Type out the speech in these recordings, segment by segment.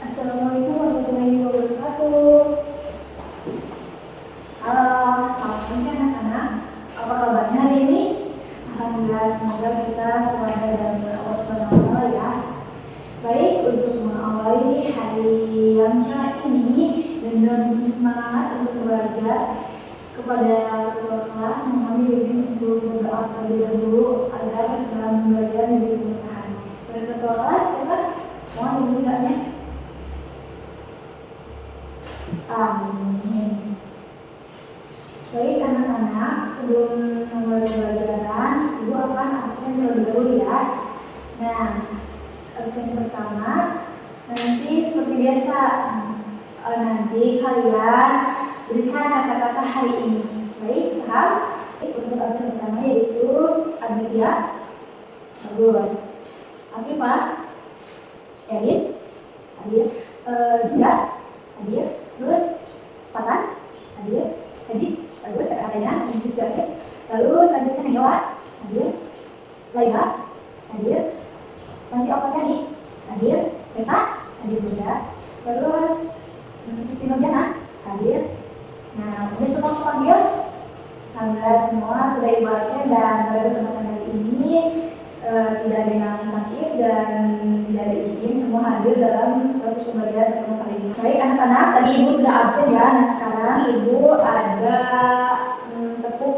Assalamualaikum warahmatullahi wabarakatuh. Halo, selamat pagi anak-anak. Apa kabarnya hari ini? Alhamdulillah, semoga kita semuanya dalam Allah SWT ya. Baik, untuk mengawali hari yang cerah ini dengan semangat untuk belajar, kepada ketua kelas mohon dibimbing untuk berdoa terlebih dahulu agar dalam belajar lebih kemudahan. Pada ketua kelas, siapa? Mohon dibimbing doanya. Amin. Baik anak-anak, sebelum memulai pembelajaran, Ibu akan absen terlebih dahulu ya. Nah, absen pertama nanti seperti biasa, nanti kalian berikan kata-kata hari ini. Baik, paham? Untuk absen pertama yaitu Agnesia, bagus. Afifah, Erin, hadir. Juga hadir. Terus Fatan, hadir. Haji, bagus, katanya bisa ya. Lalu selanjutnya Nayawa, hadir. Laila, hadir. Nanti Okatani, hadir. Resa, hadir juga. Terus Siti Nurjana, hadir. Nah, udah semua panggil. Alhamdulillah semua sudah Ibu absen dan pada kesempatan hari ini tidak ada yang sakit dan tidak ada izin, semua hadir dalam proses pembelajaran pertemuan kali ini. Baik anak-anak, tadi Ibu sudah absen ya. Nah sekarang Ibu ada tepuk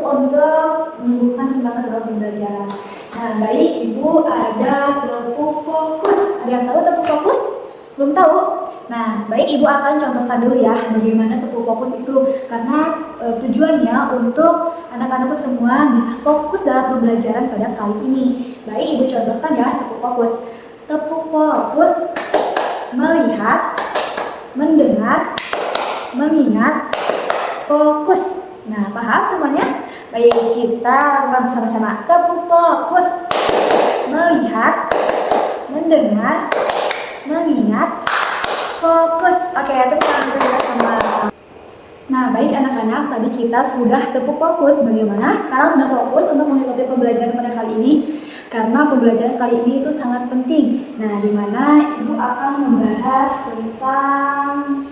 untuk menumbuhkan semangat dalam pembelajaran. Nah baik, Ibu ada tepuk fokus. Ada yang tahu tepuk fokus? Belum tahu? Nah, baik Ibu akan contohkan dulu ya bagaimana tepuk fokus itu, karena tujuannya untuk anak-anakku semua bisa fokus dalam pembelajaran pada kali ini. Baik Ibu contohkan ya tepuk fokus. Tepuk fokus: melihat, mendengar, mengingat, fokus. Nah, paham semuanya? Baik, kita lakukan bersama-sama. Tepuk fokus: melihat, mendengar, mengingat, fokus. Oke, tepuk tangan bersama. Nah, baik anak-anak, tadi kita sudah tepuk fokus. Bagaimana? Sekarang sudah fokus untuk mengikuti pembelajaran pada kali ini, karena pembelajaran kali ini itu sangat penting. Nah, di mana Ibu akan membahas tentang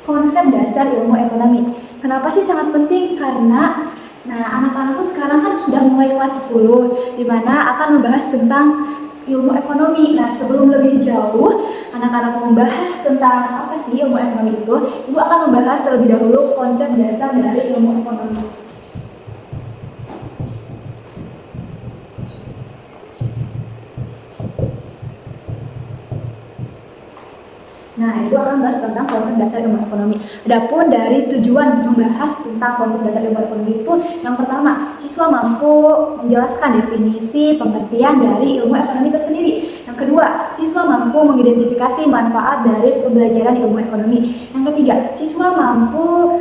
konsep dasar ilmu ekonomi. Kenapa sih sangat penting? Karena anak-anakku sekarang kan sudah mulai kelas 10, di mana akan membahas tentang ilmu ekonomi. Nah, sebelum lebih jauh anak-anak membahas tentang apa sih ilmu ekonomi itu, Ibu akan membahas terlebih dahulu konsep dasar dari ilmu ekonomi. Nah, itu akan membahas tentang konsep dasar ilmu ekonomi. Adapun dari tujuan membahas tentang konsep dasar ilmu ekonomi itu, yang pertama, siswa mampu menjelaskan definisi pengertian dari ilmu ekonomi tersendiri. Yang kedua, siswa mampu mengidentifikasi manfaat dari pembelajaran ilmu ekonomi. Yang ketiga, siswa mampu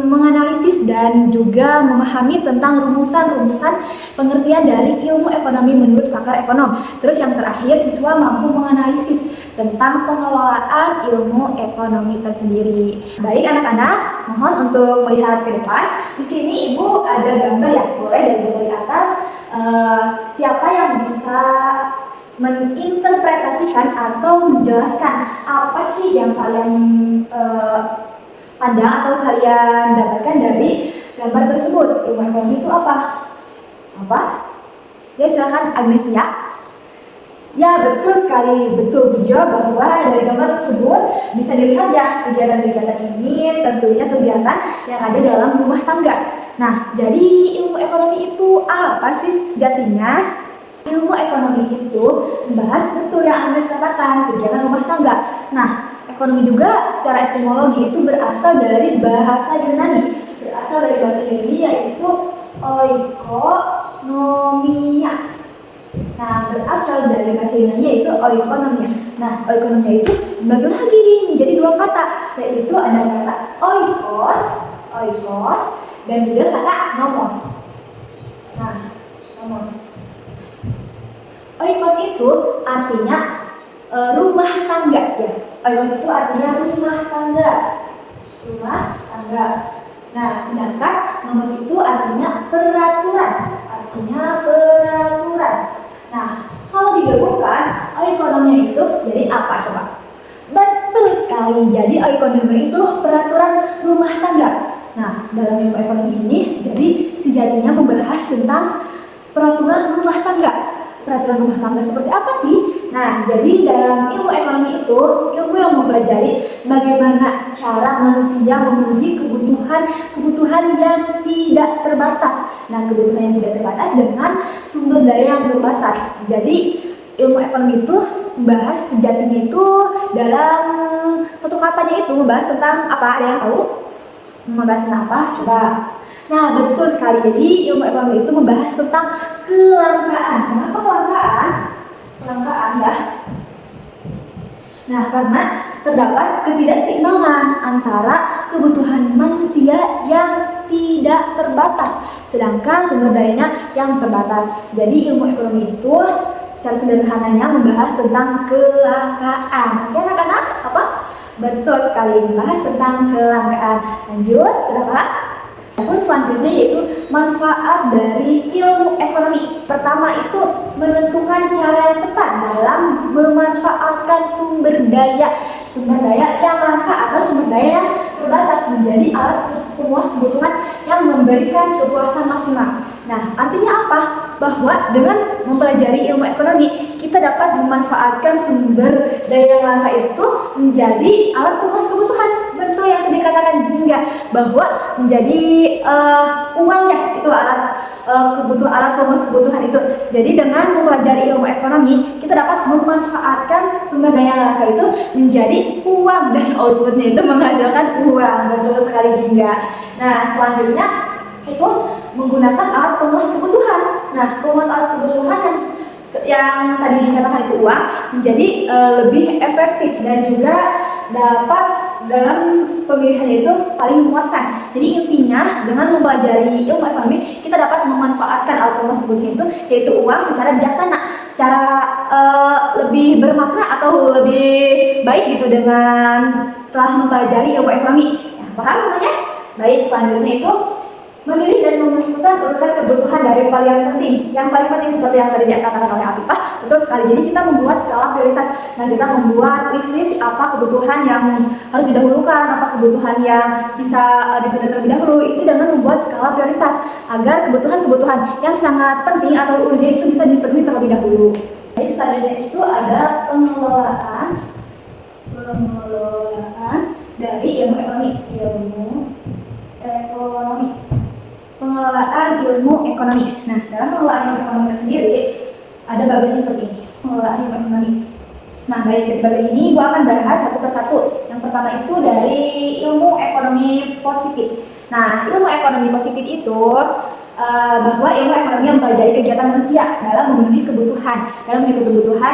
menganalisis dan juga memahami tentang rumusan-rumusan pengertian dari ilmu ekonomi menurut pakar ekonom. Terus yang terakhir, siswa mampu menganalisis tentang pengelolaan ilmu ekonomi tersendiri. Baik anak-anak, mohon untuk melihat ke depan. Di sini Ibu ada gambar ya, boleh dari atas. Siapa yang bisa menginterpretasikan atau menjelaskan apa sih yang kalian pandang atau kalian dapatkan dari gambar tersebut? Ilmu ekonomi itu apa? Apa? Ya silakan Agnesia. Ya betul sekali, betul Bu Jo, bahwa dari gambar tersebut bisa dilihat ya kegiatan-kegiatan ini tentunya kegiatan yang ada dalam rumah tangga. Nah, jadi ilmu ekonomi itu apa sih sejatinya? Ilmu ekonomi itu membahas betul yang Agnes katakan, kegiatan rumah tangga. Nah, ekonomi juga secara etimologi itu berasal dari bahasa Yunani. Berasal dari bahasa Yunani yaitu oikonomia. Nah, berasal dari bahasa Yunani yaitu oikonomia. Nah, oikonomia itu dibagi lagi nih menjadi dua kata, yaitu ada kata oikos, dan juga kata nomos. Nah, nomos. Oikos itu artinya rumah tangga ya. Oikos itu artinya rumah tangga. Rumah tangga. Nah, sedangkan nomos itu artinya peraturan. Nah, kalau digabungkan, oikonomia itu jadi apa coba? Betul sekali. Jadi oikonomia itu peraturan rumah tangga. Nah, dalam ilmu ekonomi ini jadi sejatinya membahas tentang peraturan rumah tangga. Peraturan rumah tangga seperti apa sih? Nah, jadi dalam ilmu ekonomi itu ilmu yang mempelajari bagaimana cara manusia memenuhi kebutuhan yang tidak terbatas. Nah, kebutuhan yang tidak terbatas dengan sumber daya yang terbatas. Jadi ilmu ekonomi itu membahas sejatinya itu dalam satu katanya itu membahas tentang apa? Ada yang tahu? Membahas tentang apa? Coba. Nah, betul sekali. Jadi ilmu ekonomi itu membahas tentang kelangkaan. Kenapa kelangkaan? Kelangkaan ya. Nah, karena terdapat ketidakseimbangan antara kebutuhan manusia yang tidak terbatas, sedangkan sumber dayanya yang terbatas. Jadi ilmu ekonomi itu secara sederhananya membahas tentang kelangkaan. Ya, anak-anak apa? Betul sekali, membahas tentang kelangkaan. Lanjut, kenapa? Pun selanjutnya yaitu manfaat dari ilmu ekonomi. Pertama itu menentukan cara yang tepat dalam memanfaatkan sumber daya yang langka atau sumber daya yang terbatas menjadi alat pemuas kebutuhan yang memberikan kepuasan maksimal. Nah, artinya apa? Bahwa dengan mempelajari ilmu ekonomi, kita dapat memanfaatkan sumber daya yang langka itu menjadi alat pemuas kebutuhan. Betul yang tadi katakan Jingga, bahwa menjadi uang ya, itu alat alat pemuas kebutuhan itu. Jadi dengan mempelajari ilmu ekonomi, kita dapat memanfaatkan sumber daya yang langka itu menjadi uang dan outputnya itu menghasilkan uang. Betul sekali Jingga. Nah, selanjutnya itu menggunakan alat pemuas kebutuhan. Nah, pemuas alat kebutuhan yang tadi dikatakan itu uang menjadi lebih efektif dan juga dapat dalam pemilihannya itu paling memuaskan. Jadi intinya dengan mempelajari ilmu ekonomi kita dapat memanfaatkan alat pemuas kebutuhan itu yaitu uang secara bijaksana, secara lebih bermakna atau lebih baik gitu dengan telah mempelajari ilmu ekonomi. Ya, paham semuanya? Baik, selanjutnya itu memilih dan menentukan urutan kebutuhan dari paling yang penting. Yang paling penting seperti yang tadi dikatakan oleh Afifah, betul sekali. Jadi kita membuat skala prioritas. Nah, kita membuat list apa kebutuhan yang harus didahulukan, apa kebutuhan yang bisa ditunda terlebih dahulu. Itu dengan membuat skala prioritas agar kebutuhan-kebutuhan yang sangat penting atau urgent itu bisa dipenuhi terlebih dahulu. Jadi selanjutnya itu ada pengelolaan dari ilmu ekonomi. Pengelolaan ilmu ekonomi. Nah, dalam pengelolaan ilmu ekonomi sendiri ada bagian seperti ini, pengelolaan ilmu ekonomi. Nah, baik dari bagian ini gua akan bahas satu persatu. Yang pertama itu dari ilmu ekonomi positif. Nah, ilmu ekonomi positif itu bahwa ilmu ekonomi yang mempelajari kegiatan manusia dalam memenuhi kebutuhan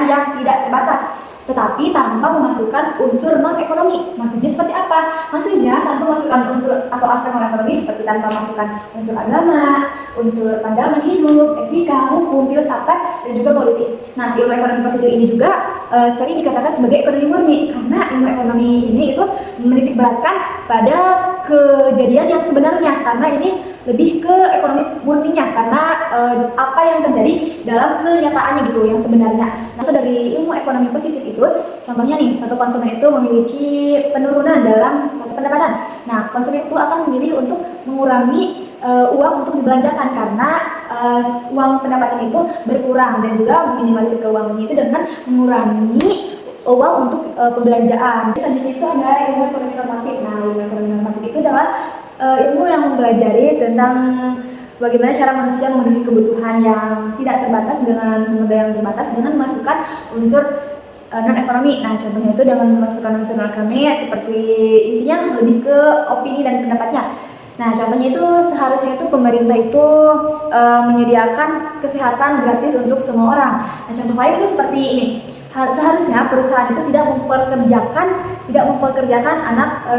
yang tidak terbatas, tetapi tanpa memasukkan unsur non-ekonomi. Maksudnya seperti apa? Maksudnya tanpa memasukkan unsur atau aspek non-ekonomi seperti tanpa memasukkan unsur agama, unsur pandangan hidup, etika, hukum, filsafat, dan juga politik. Nah, ilmu ekonomi positif ini juga sering dikatakan sebagai ekonomi murni, karena ilmu ekonomi ini itu menitik beratkan pada kejadian yang sebenarnya, karena ini lebih ke ekonomi murninya, karena apa yang terjadi dalam kenyataannya gitu, yang sebenarnya. Nah, itu dari ilmu ekonomi positif itu, contohnya nih, satu konsumen itu memiliki penurunan dalam suatu pendapatan. Nah, konsumen itu akan memilih untuk mengurangi uang untuk dibelanjakan karena uang pendapatan itu berkurang, dan juga meminimalisir keuangannya itu dengan mengurangi uang untuk pembelanjaan. Selanjutnya itu ada ilmu ekonomi normatif. Nah, ilmu ekonomi normatif itu adalah ilmu yang mempelajari tentang bagaimana cara manusia memenuhi kebutuhan yang tidak terbatas dengan sumber daya yang terbatas dengan memasukkan unsur non-ekonomi. Nah, contohnya itu dengan memasukkan unsur non-ekonomi seperti intinya lebih ke opini dan pendapatnya. Nah, contohnya itu seharusnya itu pemerintah itu menyediakan kesehatan gratis untuk semua orang. Nah, contoh lain itu seperti ini. Seharusnya perusahaan itu tidak mempekerjakan anak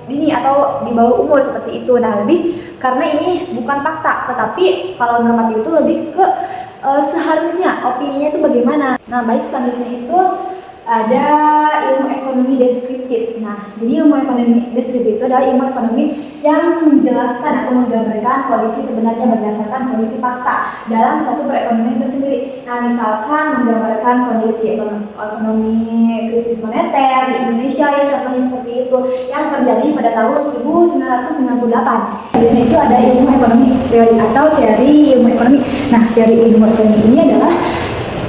dini atau di bawah umur seperti itu. Nah, lebih karena ini bukan fakta, tetapi kalau normatif itu lebih ke seharusnya opininya itu bagaimana. Nah, baik, selanjutnya itu ada ilmu ekonomi deskriptif. Nah, jadi ilmu ekonomi deskriptif itu adalah ilmu ekonomi yang menjelaskan atau menggambarkan kondisi sebenarnya berdasarkan kondisi fakta dalam suatu perekonomian tersendiri. Nah, misalkan menggambarkan kondisi ekonomi krisis moneter di Indonesia, ya contohnya seperti itu yang terjadi pada tahun 1998. Jadi itu ada ilmu ekonomi teori atau teori ilmu ekonomi. Nah, teori ilmu ekonomi ini adalah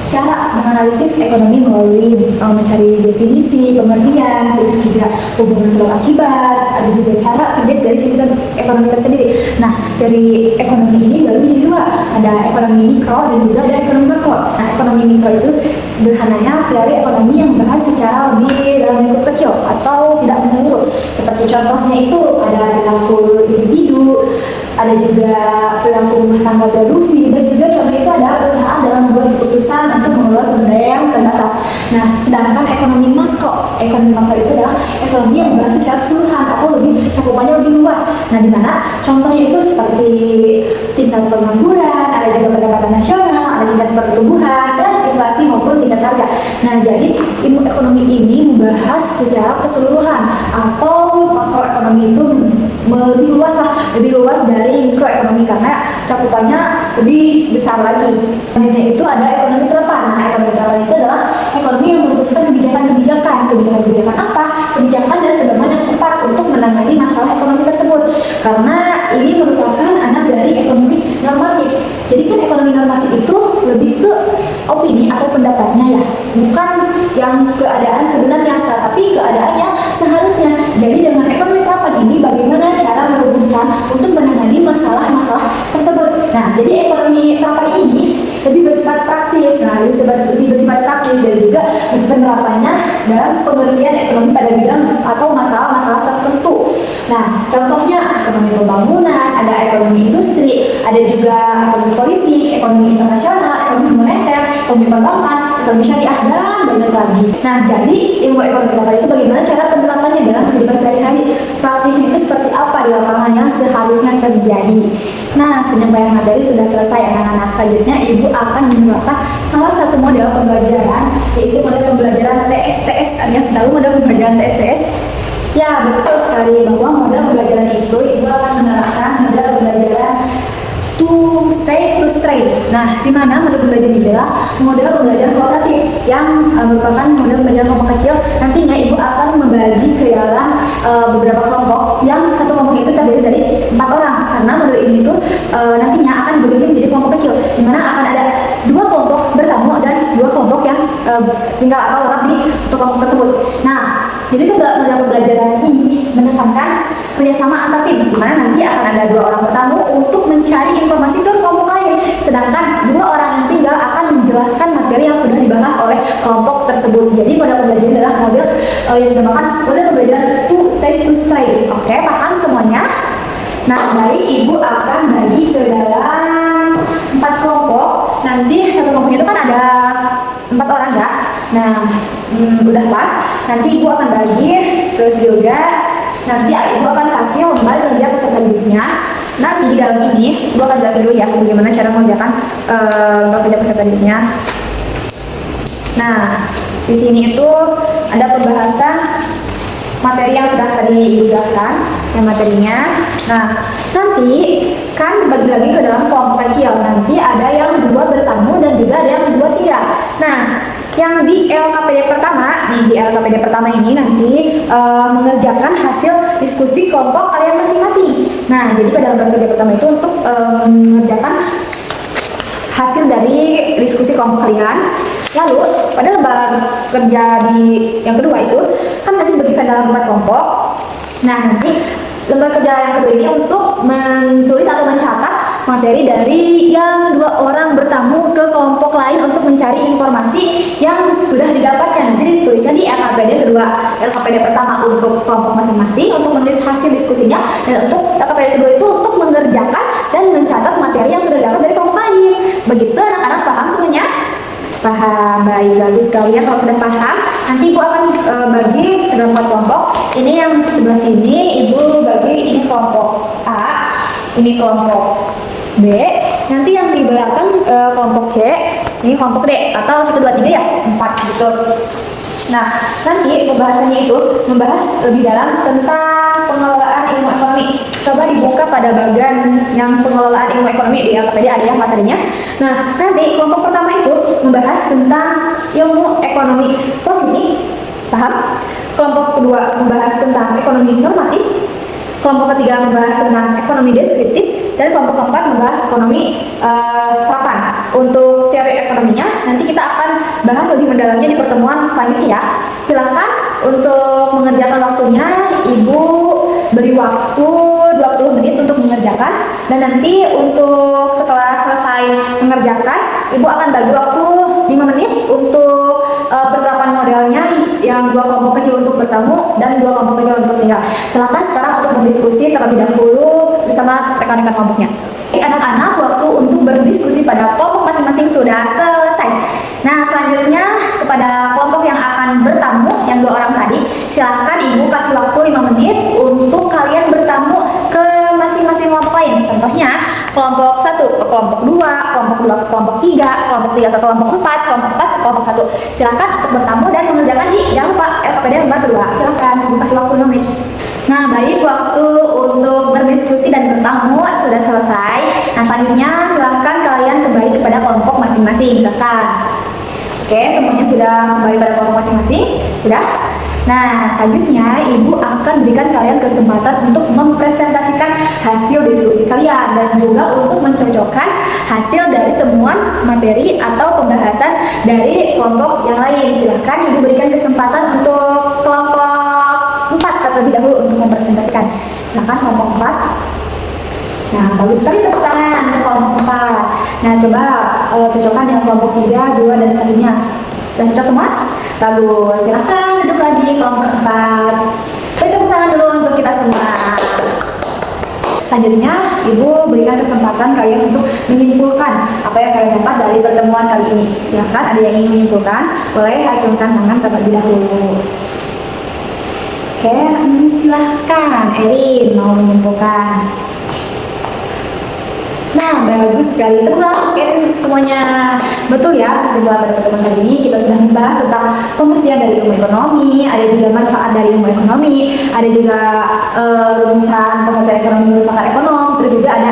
cara menganalisis ekonomi melalui mencari definisi, pengertian, terus juga hubungan sebab akibat, ada juga cara kerja dari sistem ekonomi tersendiri. Nah, dari ekonomi ini baru menjadi dua, ada ekonomi mikro dan juga ada ekonomi makro. Nah, ekonomi mikro itu sederhananya teori ekonomi yang membahas secara lebih dalam lingkup kecil atau tidak menyeluruh. Seperti contohnya itu ada perilaku individu, ada juga perilaku rumah tangga produksi, dan juga contoh itu ada perusahaan dalam membuat keputusan untuk mengelola sumber daya yang terbatas. Nah, sedangkan ekonomi makro itu adalah ekonomi yang membahas secara keseluruhan atau lebih cakupannya lebih luas. Nah, di mana contohnya itu seperti tingkat pengangguran, ada juga pendapatan nasional, ada tingkat pertumbuhan dan inflasi maupun tingkat harga. Nah, jadi ilmu ekonomi ini membahas secara keseluruhan atau makroekonomi itu lebih luas dari mikroekonomi karena cakupannya lebih besar lagi. Selanjutnya itu ada ekonomi terdepan. Nah, ekonomi terdepan itu adalah ekonomi yang merumuskan kebijakan-kebijakan apa? Kebijakan dan pedoman yang tepat untuk menangani masalah ekonomi tersebut. Karena ini merupakan anak dari ekonomi normatif. Jadi kan ekonomi normatif itu lebih ke opini atau pendapatnya ya, bukan yang keadaan sebenarnya, tapi keadaan yang seharusnya. Jadi dengan ekonomi terdepan ini bagaimana cara merumuskan untuk menangani masalah-masalah tersebut. Nah, jadi ekonomi terdepan ini lebih bersifat praktis. Nah, lebih bersifat praktis dan juga penerapannya dalam pengertian ekonomi pada bidang atau masalah-masalah tertentu. Nah, contohnya ekonomi pembangunan, ada ekonomi industri, ada juga ekonomi politik, ekonomi internasional, ekonomi moneter, ekonomi perbankan, ekonomi syariah, dan banyak lagi. Nah, jadi ilmu ekonomi terdepan itu bagaimana cara penerapannya dalam kehidupan sehari-hari. Praktisnya itu seperti apa di lapangan yang seharusnya terjadi. Nah, penyampaian materi sudah selesai anak-anak. Selanjutnya Ibu akan menerapkan salah satu model pembelajaran, yaitu model pembelajaran TSTS. Alias tahu model pembelajaran TSTS? Ya, betul sekali bahwa model pembelajaran itu Ibu akan menerapkan model pembelajaran to straight. Nah, di mana model pembelajaran ini adalah model pembelajaran kooperatif yang merupakan model pembelajaran kelompok kecil. Nantinya Ibu akan membagi ke dalam beberapa kelompok yang satu kelompok itu terdiri dari 4 orang. Karena model ini itu nantinya akan dibagi menjadi kelompok kecil, di mana akan ada 2 kelompok bertamu dan 2 kelompok yang tinggal atau tetap di satu kelompok tersebut. Nah, jadi model pembelajaran ini menekankan kerjasama antar tim, di mana nanti akan ada 2 orang bertamu untuk mencari informasi ke kelompok lain, sedangkan 2 orang yang tinggal akan menjelaskan materi yang sudah dibahas oleh kelompok tersebut. Jadi model pembelajaran adalah model yang dinamakan model pembelajaran to straight. Oke, paham semuanya? Nah, baik, Ibu akan bagi ke dalam 4 kelompok. Nanti satu kelompok itu kan ada 4 orang ya. Nah, udah pas. Nanti Ibu akan bagi, terus juga nanti Ibu akan kasih lembar kerja peserta didiknya. Nanti di dalam ini Ibu akan jelasin dulu ya bagaimana cara mengerjakan lembar kerja peserta didiknya. Nah, di sini itu ada pembahasan materi yang sudah tadi dijelaskan, yang materinya. Nah, nanti kan dibagi lagi ke dalam kelompok kecil. Nanti ada yang 2 bertamu dan juga ada yang 2 tinggal. Nah, yang di LKPD pertama ini nanti mengerjakan hasil diskusi kelompok kalian masing-masing. Nah, jadi pada lembar kerja pertama itu untuk mengerjakan hasil dari diskusi kelompok kalian. Lalu pada lembar kerja di yang kedua itu kan nanti dibagikan dalam 4 kelompok. Nah, nanti lembar kerja yang kedua ini untuk menulis atau mencatat materi dari yang 2 orang bertamu ke kelompok lain untuk mencari informasi yang sudah didapatkan. Jadi tulisan di LKPD pertama untuk kelompok masing-masing untuk menulis hasil diskusinya, dan untuk LKPD kedua itu untuk mengerjakan dan mencatat materi yang sudah didapat dari kelompok lain. Begitu anak-anak, paham semuanya? Paham, baik, bagus sekali ya. Kalau sudah paham, nanti Ibu akan bagi ke dalam 4 kelompok. Ini yang sebelah sini Ibu bagi, ini kelompok A, ini kelompok B, nanti yang di belakang kelompok C, ini kelompok D, atau 1, 2, 3 ya, 4 gitu. Nah, nanti pembahasannya itu membahas lebih dalam tentang pengelolaan ilmu ekonomi. Coba dibuka pada bagian yang pengelolaan ilmu ekonomi di tadi ada yang materinya. Nah, nanti kelompok pertama itu membahas tentang ilmu ekonomi positif, paham? Kelompok kedua membahas tentang ekonomi normatif. Kelompok ketiga membahas tentang ekonomi deskriptif, dan kelompok keempat membahas ekonomi terapan. Untuk teori ekonominya nanti kita akan bahas lebih mendalamnya di pertemuan selanjutnya ya. Silahkan untuk mengerjakan waktunya, Ibu beri waktu 20 menit untuk mengerjakan, dan nanti untuk setelah selesai mengerjakan, Ibu akan bagi waktu 5 menit untuk penerapan modelnya, yang 2 kelompok kecil untuk bertemu dan 2 kelompok kecil untuk tinggal. Silahkan sekarang untuk berdiskusi terlebih dahulu bersama rekan-rekan kelompoknya. Anak-anak, waktu untuk berdiskusi pada kelompok masing-masing sudah selesai. Nah, selanjutnya kepada kelompok yang akan bertamu, yang 2 orang tadi, silahkan Ibu kasih waktu 5 menit untuk kalian bertamu ke masing-masing kelompok lain. Contohnya, kelompok 1 ke kelompok 2, kelompok 2 ke kelompok 3, kelompok 3 ke kelompok 4, kelompok 4 ke kelompok 1. Silahkan untuk bertamu dan mengerjakan di, jangan lupa, LKPD lembar kedua. Silahkan, Ibu kasih waktu 5 menit. Nah, baik, waktu untuk berdiskusi dan bertamu sudah selesai. Nah, selanjutnya silahkan kalian kembali kepada kelompok masing-masing. Silahkan. Oke, semuanya sudah kembali pada kelompok masing-masing? Sudah? Nah, selanjutnya Ibu akan berikan kalian kesempatan untuk mempresentasikan hasil diskusi kalian dan juga untuk mencocokkan hasil dari temuan materi atau pembahasan dari kelompok yang lain. Silahkan Ibu berikan kesempatan untuk kelompok 4 terlebih dahulu untuk mempresentasikan. Silahkan kelompok 4. Nah, bagus sekali tepuk tangan untuk kelompok 4. Nah, coba cocokkan dengan kelompok 3, 2, dan selanjutnya. Sudah cocok semua? Bagus, silahkan duduk lagi kelompok 4. Beri tepuk tangan dulu untuk kita semua. Selanjutnya, Ibu berikan kesempatan kalian untuk menyimpulkan apa yang kalian dapat dari pertemuan kali ini. Silahkan, ada yang ingin menyimpulkan, boleh acungkan tangan terlebih dahulu. Oke, silahkan Erin mau menyimpulkan. Nah, bagus sekali. Terima kasih semuanya. Betul ya, kesimpulan pada pertemuan kali ini kita sudah membahas tentang pengertian dari ilmu ekonomi, ada juga manfaat dari ilmu ekonomi, ada juga rumusan pengertian ekonomi merupakan ekonom, terus juga ada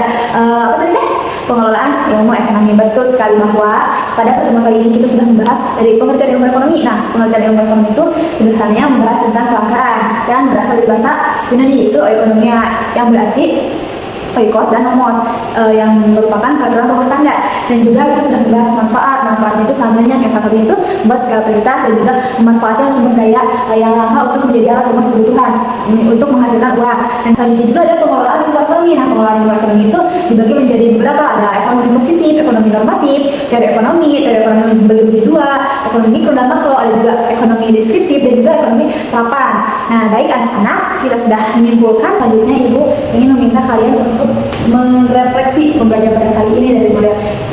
apa tadi teh? Pengelolaan ilmu ekonomi. Betul sekali bahwa pada pertemuan kali ini kita sudah membahas dari pengertian ilmu ekonomi. Nah, pengertian ilmu ekonomi itu sebenarnya membahas tentang kelangkaan dan berasal dari bahasa Yunani, yaitu oikonomia, yang berarti oikos dan nomos, yang merupakan peraturan rumah tangga. Dan juga kita sudah membahas manfaatnya itu sangat banyak. Yang salah satunya itu membahas skala prioritas dan juga memanfaatkan sumber daya yang langka untuk menjadi alat rumah kebutuhan untuk menghasilkan uang. Dan selanjutnya juga ada pengelolaan ilmu ekonomi. Nah, pengelolaan ilmu ekonomi itu dibagi menjadi beberapa, ada ekonomi positif, ekonomi normatif, teori ekonomi dibagi menjadi 2, ekonomi mikro dan makro, ada juga ekonomi deskriptif dan juga ekonomi terapan. Nah, baik anak-anak, kita sudah menyimpulkan. Selanjutnya Ibu ingin meminta kalian untuk merefleksi pembelajaran pada kali ini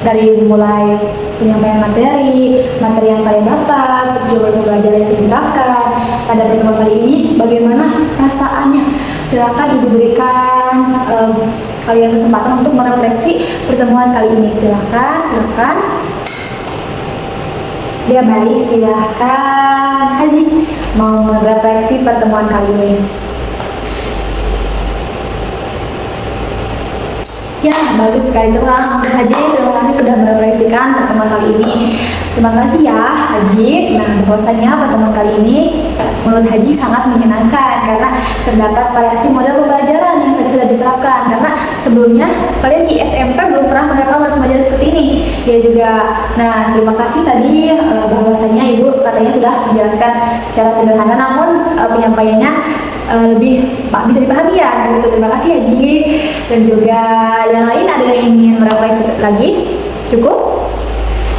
dari mulai penyampaian materi yang kalian dapat, terus juga pembelajaran yang diterapkan pada pertemuan kali ini, bagaimana perasaannya. Silakan Ibu berikan kalian kesempatan untuk merefleksi pertemuan kali ini. Silakan. Dia baik, silakan Haji mau merefleksi pertemuan kali ini. Ya, bagus sekali. Terima kasih sudah merefleksikan pertemuan kali ini. Terima kasih ya Haji. Nah, bahwasanya pertemuan kali ini menurut Haji sangat menyenangkan karena terdapat variasi model pembelajaran yang sudah diterapkan. Karena sebelumnya kalian di SMP belum pernah menerapkan model pembelajaran seperti ini. Ya juga. Nah, terima kasih tadi bahwasanya Ibu katanya sudah menjelaskan secara sederhana, namun penyampaiannya lebih bisa dipahami ya. Gitu. Terima kasih Haji. Dan juga yang lain ada yang ingin merefleksi lagi? Cukup?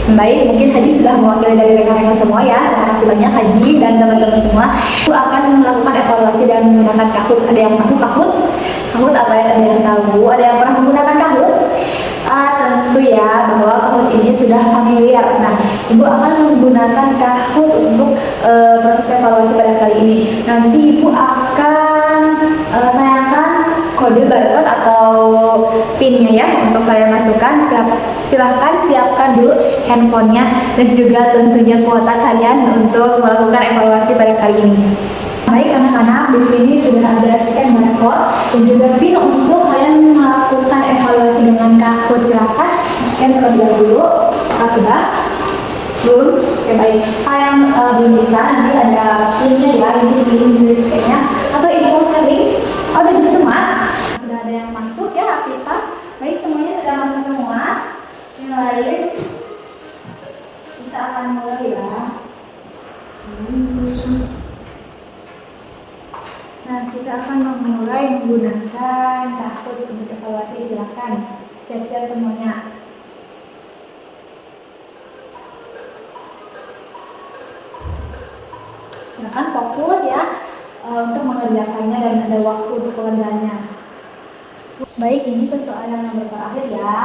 Baik, mungkin Haji sudah mewakili dari rekan-rekan semua ya. Terima kasih banyak Haji dan teman-teman semua. Aku akan melakukan evaluasi dan menggunakan Kahoot. Ada yang tahu Kahoot? Kahoot apa ya? Ada yang tahu? Ada yang pernah menggunakan Kahoot? Tentu ya bahwa Kahoot ini sudah familiar. Nah, Ibu akan menggunakan Kahoot untuk proses evaluasi pada kali ini. Nanti Ibu akan tayangkan kode barcode atau PIN-nya ya untuk kalian masukkan. Silahkan siapkan dulu handphonenya dan juga tentunya kuota kalian untuk melakukan evaluasi pada kali ini. Baik anak-anak, di sini sudah ada scan barcode dan juga PIN untuk kalian melakukan evaluasi dengan Kahoot. Silahkan scan terlebih dahulu. Apakah sudah? Belum? Oke baik. Kalau yang belum bisa, nanti ada PIN-nya ya, ini di scan-nya. Atau info sharing. Oh, udah bisa semua? Sudah ada yang masuk ya, Apita. Baik, semuanya sudah masuk semua. Yang lain kita akan mulai ya. Nah, kita akan memulai menggunakan Kahoot untuk evaluasi. Silakan siap-siap semuanya. Silakan fokus ya untuk mengerjakannya dan ada waktu untuk pengerjaannya. Baik, ini persoalan nomor terakhir ya.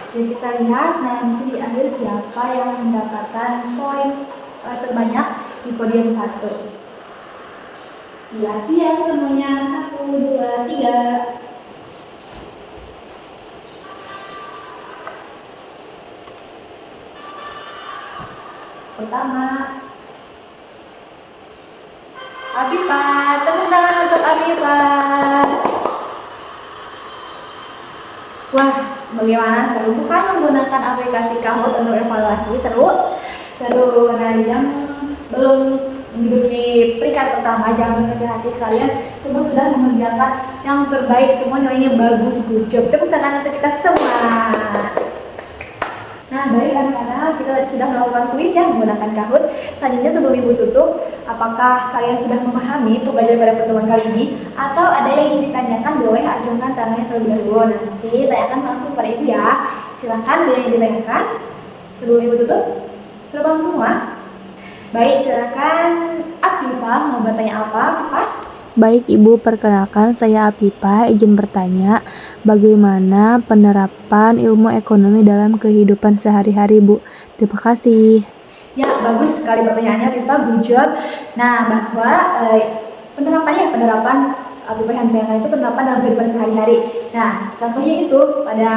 Jadi kita lihat nanti di akhir siapa yang mendapatkan poin terbanyak di podium 1. Siap-siap semuanya. 1, 2, 3. Pertama, Afifa. Tepuk tangan untuk Afifa. Wah, bagaimana, seru bukan menggunakan aplikasi Kahoot untuk evaluasi? Seru? Nah, yang belum menduduki peringkat pertama, jangan berkecil hati, kalian semua sudah mengerjakan yang terbaik, semua nilainya bagus, good job. Tepuk tangan untuk kita semua. Nah, baik anak-anak, kita sudah melakukan kuis ya menggunakan Kahoot. Selanjutnya sebelum Ibu tutup, apakah kalian sudah memahami pembelajaran pada pertemuan kali ini? Atau ada yang ingin ditanyakan, boleh acungkan tangannya terlebih dahulu. Nanti tanyakan langsung pada Ibu ya. Silahkan ada yang ditanyakan sebelum Ibu tutup. Terbang semua. Baik, silakan Afifa, mau bertanya apa? Baik Ibu, perkenalkan saya Apipa, izin bertanya, bagaimana penerapan ilmu ekonomi dalam kehidupan sehari-hari Bu? Terima kasih. Ya, bagus sekali pertanyaannya Apipa, good job. Nah, bahwa penerapan Apipa yang ditanyakan itu penerapan dalam kehidupan sehari-hari. Nah, contohnya itu pada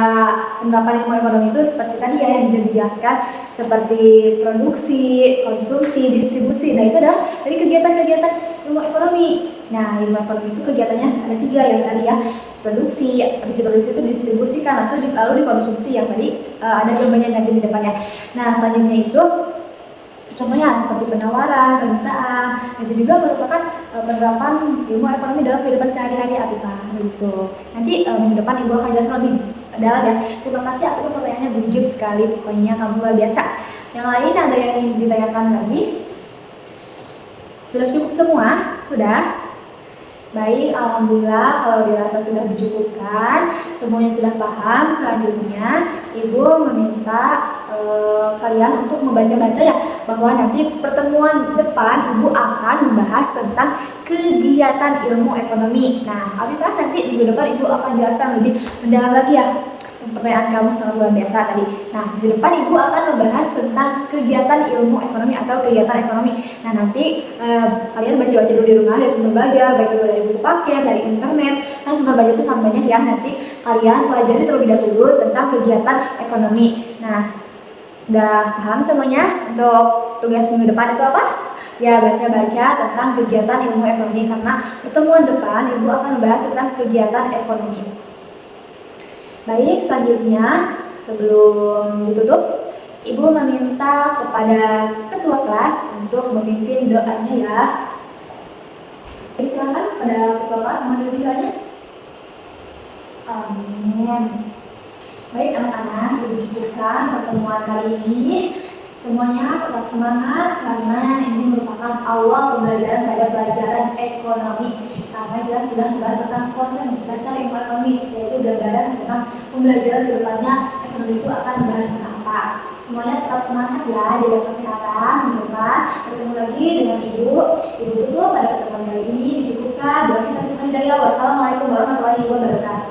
penerapan ilmu ekonomi itu seperti tadi ya yang sudah dijelaskan, seperti produksi, konsumsi, distribusi. Nah, itu adalah dari kegiatan-kegiatan ilmu ekonomi. Nah, ilmu ekonomi itu kegiatannya ada 3 yang tadi ya, produksi, habis produksi itu didistribusikan lalu dikonsumsi yang tadi ada gambarnya nanti di depannya. Nah, selanjutnya itu contohnya seperti penawaran, permintaan, itu juga merupakan penerapan ilmu ekonomi dalam kehidupan sehari-hari Apipa. Begitu. Nanti minggu depan Ibu akan jelaskan lebih dalam ya. Terima kasih Apipa, pertanyaannya jujur sekali, pokoknya kamu luar biasa. Yang lain ada yang ingin ditanyakan lagi? Sudah cukup semua? Sudah? Baik, alhamdulillah kalau dirasa sudah dicukupkan, semuanya sudah paham. Selanjutnya Ibu meminta kalian untuk membaca-baca ya, bahwa nanti pertemuan depan Ibu akan membahas tentang kegiatan ilmu ekonomi. Nah, Afifa nanti minggu depan Ibu akan jelaskan lebih mendalam lagi ya. Pertanyaan kamu sangat luar biasa tadi. Nah, di depan Ibu akan membahas tentang kegiatan ilmu ekonomi atau kegiatan ekonomi. Nah, nanti kalian baca-baca dulu di rumah, dari sumber belajar, baik itu dari buku paket, dari internet. Nah, sumber belajar itu sangat banyak ya. Nanti kalian pelajari terlebih dahulu tentang kegiatan ekonomi. Nah, sudah paham semuanya untuk tugas minggu depan itu apa? Ya, baca-baca tentang kegiatan ilmu ekonomi, karena pertemuan depan Ibu akan membahas tentang kegiatan ekonomi. Baik, selanjutnya sebelum ditutup, Ibu meminta kepada ketua kelas untuk memimpin doanya ya. Silakan pada ketua kelas memimpin doanya. Amin. Baik anak-anak, Ibu cukupkan pertemuan kali ini. Semuanya tetap semangat karena ini merupakan awal pembelajaran pada pelajaran ekonomi. Karena kita sudah membahas tentang konsep dasar ilmu ekonomi, yaitu gambaran tentang pembelajaran ke depannya ekonomi itu akan membahas tentang apa. Semuanya tetap semangat ya, jaga kesehatan, berdoa. Bertemu lagi dengan Ibu. Ibu tutup pada pertemuan kali ini, dicukupkan. Doa kita hidayah. Wassalamualaikum warahmatullahi wabarakatuh.